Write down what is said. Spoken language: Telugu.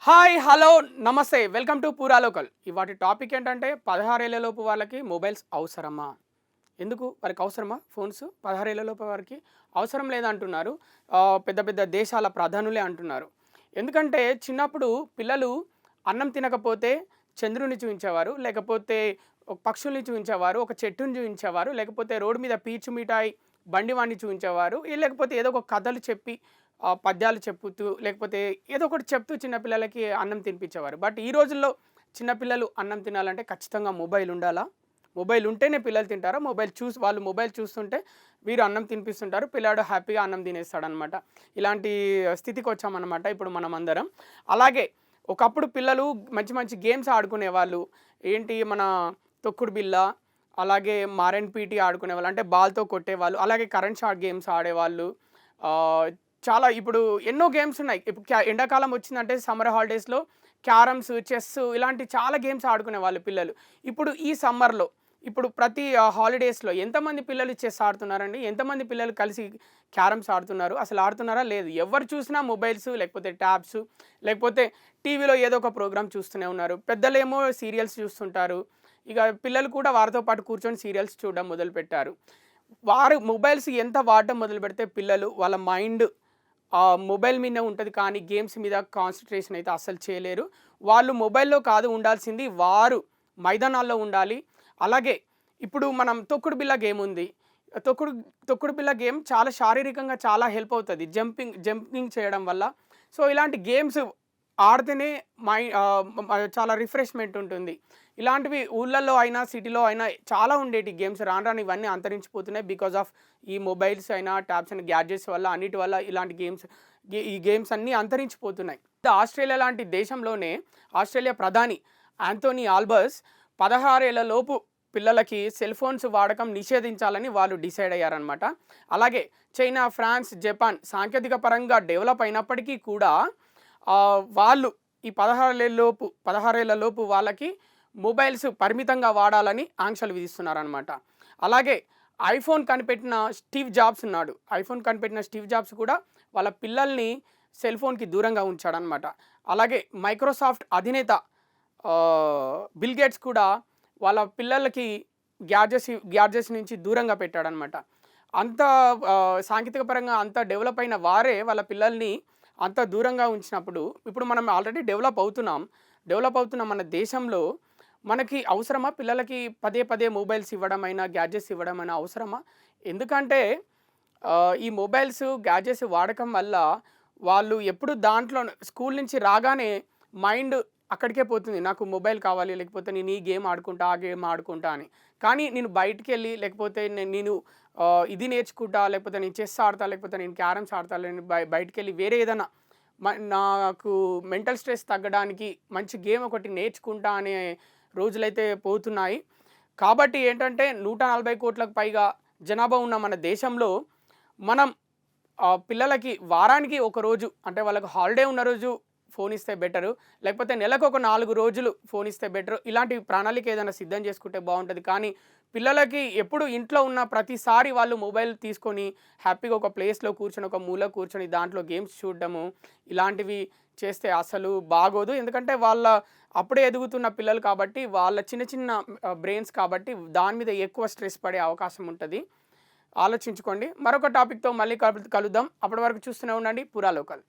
హాయ్ హలో నమస్తే వెల్కమ్ టు పూరా లోకల్. ఇవాటి టాపిక్ ఏంటంటే 16 ఏళ్ల లోపు వాళ్ళకి మొబైల్స్ అవసరమా? ఎందుకు వారికి అవసరమా ఫోన్స్? 16 ఏళ్ల లోపు వారికి అవసరం లేదంటున్నారు. పెద్ద పెద్ద దేశాల ప్రధానులే అంటున్నారు. ఎందుకంటే చిన్నప్పుడు పిల్లలు అన్నం తినకపోతే చంద్రుని చూయించేవారు, లేకపోతే ఒక పక్షుల్ని చూయించేవారు, ఒక చెట్టుని చూయించేవారు, లేకపోతే రోడ్డు మీద పీచు మిఠాయి బండి వాడిని చూయించేవారు, లేకపోతే ఏదో ఒక కథలు చెప్పి పద్యాలు చెప్పుతూ లేకపోతే ఏదో ఒకటి చెప్తూ చిన్న పిల్లలకి అన్నం తినిపించేవారు. బట్ ఈ రోజుల్లో చిన్న పిల్లలు అన్నం తినాలంటే ఖచ్చితంగా మొబైల్ ఉండాలా? మొబైల్ ఉంటేనే పిల్లలు తింటారా? వాళ్ళు మొబైల్ చూస్తుంటే వీరు అన్నం తినిపిస్తుంటారు. పిల్లాడు హ్యాపీగా అన్నం తినేస్తాడనమాట. ఇలాంటి స్థితికి వచ్చామన్నమాట ఇప్పుడు మనమందరం. అలాగే ఒకప్పుడు పిల్లలు మంచి మంచి గేమ్స్ ఆడుకునేవాళ్ళు. ఏంటి మన తొక్కుడు బిళ్ళ, అలాగే మారెన్ పీటీ ఆడుకునేవాళ్ళు. అంటే బాల్‌తో కొట్టేవాళ్ళు. అలాగే కరెంట్ షాట్ గేమ్స్ ఆడేవాళ్ళు. ఆహ్, చాలా ఇప్పుడు ఎన్నో గేమ్స్ ఉన్నాయి. ఇప్పుడు ఎండాకాలం వచ్చిందంటే సమ్మర్ హాలిడేస్‌లో క్యారమ్స్, చెస్ ఇలాంటి చాలా గేమ్స్ ఆడుకునేవాళ్ళు పిల్లలు. ఇప్పుడు ఈ సమ్మర్‌లో ఇప్పుడు ప్రతి హాలిడేస్‌లో ఎంతమంది పిల్లలు చెస్ ఆడుతున్నారండి? ఎంతమంది పిల్లలు కలిసి క్యారమ్స్ ఆడుతున్నారు? అసలు ఆడుతున్నారా? లేదు. ఎవరు చూసినా మొబైల్స్, లేకపోతే ట్యాబ్స్, లేకపోతే టీవీలో ఏదో ఒక ప్రోగ్రామ్ చూస్తూనే ఉన్నారు. పెద్దలేమో సీరియల్స్ చూస్తుంటారు. ఇక పిల్లలు కూడా వారితో పాటు కూర్చొని సీరియల్స్ చూడడం మొదలుపెట్టారు. వారు మొబైల్స్ ఎంత వాడటం మొదలుపెడితే పిల్లలు వాళ్ళ మైండ్ మొబైల్ మీదనే ఉంటది, కానీ గేమ్స్ మీద కాన్సంట్రేషన్ అయితే అస్సలు చేయలేరు. వాళ్ళు మొబైల్‌లో కాదు ఉండాల్సింది, వారు మైదానాల్లో ఉండాలి. అలాగే ఇప్పుడు మనం తొక్కుడు బిళ్ళ గేమ్ ఉంది. తొక్కుడు తొక్కుడు బిళ్ళ గేమ్ చాలా శారీరకంగా చాలా హెల్ప్ అవుతది. జంపింగ్ చేయడం వల్ల. సో, ఇలాంటి గేమ్స్ ఆడితేనే చాలా రిఫ్రెష్‌మెంట్ ఉంటుంది. ఇలాంటివి ఊర్లలో అయినా, సిటీలో అయినా చాలా ఉండేటి గేమ్స్. రాను రాను ఇవన్నీ అంతరించిపోతున్నాయి. బికాజ్ ఆఫ్ ఈ మొబైల్స్ అయినా, ట్యాబ్స్ అయినా, గ్యాడ్జెట్స్ వల్ల అన్నిటి వల్ల ఇలాంటి ఈ గేమ్స్ అన్నీ అంతరించిపోతున్నాయి. ఆస్ట్రేలియా లాంటి దేశంలోనే ఆస్ట్రేలియా ప్రధాని యాంథోనీ ఆల్బస్ 16 ఏళ్ల లోపు పిల్లలకి సెల్ ఫోన్స్ వాడకం నిషేధించాలని వాళ్ళు డిసైడ్ అయ్యారనమాట. అలాగే చైనా, ఫ్రాన్స్, జపాన్ సాంకేతిక పరంగా డెవలప్ అయినప్పటికీ కూడా వాళ్ళు ఈ 16 ఏళ్ల లోపు వాళ్ళకి మొబైల్స్ పరిమితంగా వాడాలని ఆంక్షలు విధిస్తున్నారనమాట. అలాగే ఐఫోన్ కనిపెట్టిన స్టీవ్ జాబ్స్ ఉన్నాడు. ఐఫోన్ కనిపెట్టిన స్టీవ్ జాబ్స్ కూడా వాళ్ళ పిల్లల్ని సెల్ ఫోన్‌కి దూరంగా ఉంచాడనమాట. అలాగే మైక్రోసాఫ్ట్ అధినేత బిల్ గేట్స్ కూడా వాళ్ళ పిల్లలకి గ్యాడ్జెట్స్ నుంచి దూరంగా పెట్టాడనమాట. అంత సాంకేతిక పరంగా అంత డెవలప్ అయిన వారే వాళ్ళ పిల్లల్ని అంత దూరంగా ఉంచినప్పుడు, ఇప్పుడు మనం ఆల్రెడీ డెవలప్ అవుతున్న మన దేశంలో మనకి అవసరమా పిల్లలకి పదే పదే మొబైల్స్ ఇవ్వడమైనా, గ్యాడ్జెట్స్ ఇవ్వడమైనా అవసరమా? ఎందుకంటే ఈ మొబైల్స్, గ్యాడ్జెట్స్ వాడకం వల్ల వాళ్ళు ఎప్పుడు దాంట్లో స్కూల్ నుంచి రాగానే మైండ్ అక్కడికే పోతుంది. నాకు మొబైల్ కావాలి, లేకపోతే నేను ఈ గేమ్ ఆడుకుంటా, ఆ గేమ్ ఆడుకుంటా అని. కానీ నేను బయటికెళ్ళి, లేకపోతే నేను ఇది నేర్చుకుంటా, లేకపోతే నేను చెస్ ఆడతా, లేకపోతే నేను క్యారమ్స్ ఆడతా, నేను బయటికెళ్ళి వేరే ఏదైనా నాకు మెంటల్ స్ట్రెస్ తగ్గడానికి మంచి గేమ్ ఒకటి నేర్చుకుంటా అనే రోజులైతే పోతున్నాయి. కాబట్టి ఏంటంటే 140,00,00,000కు పైగా జనాభా ఉన్న మన దేశంలో మనం పిల్లలకి వారానికి ఒక రోజు, అంటే వాళ్ళకి హాలిడే ఉన్న రోజు ఫోన్ ఇస్తే బెటరు. లేకపోతే నెలకు ఒక 4 రోజులు ఫోన్ ఇస్తే బెటరు. ఇలాంటి ప్రణాళిక ఏదైనా సిద్ధం చేసుకుంటే బాగుంటుంది. కానీ పిల్లలకి ఎప్పుడు ఇంట్లో ఉన్న ప్రతిసారి వాళ్ళు మొబైల్ తీసుకొని హ్యాపీగా ఒక ప్లేస్‌లో కూర్చొని, ఒక మూల కూర్చొని దాంట్లో గేమ్స్ చూడడము, ఇలాంటివి చేస్తే అసలు బాగోదు. ఎందుకంటే అప్పుడే ఎదుగుతున్న పిల్లలు కాబట్టి, వాళ్ళ చిన్న చిన్న బ్రెయిన్స్ కాబట్టి దాని మీద ఎక్కువ స్ట్రెస్ పడే అవకాశం ఉంటది. ఆలోచించుకోండి. మరొక టాపిక్‌తో మళ్ళీ కలుద్దాం. అప్పటి వరకు చూస్తూనే ఉండండి పూరా లోకల్.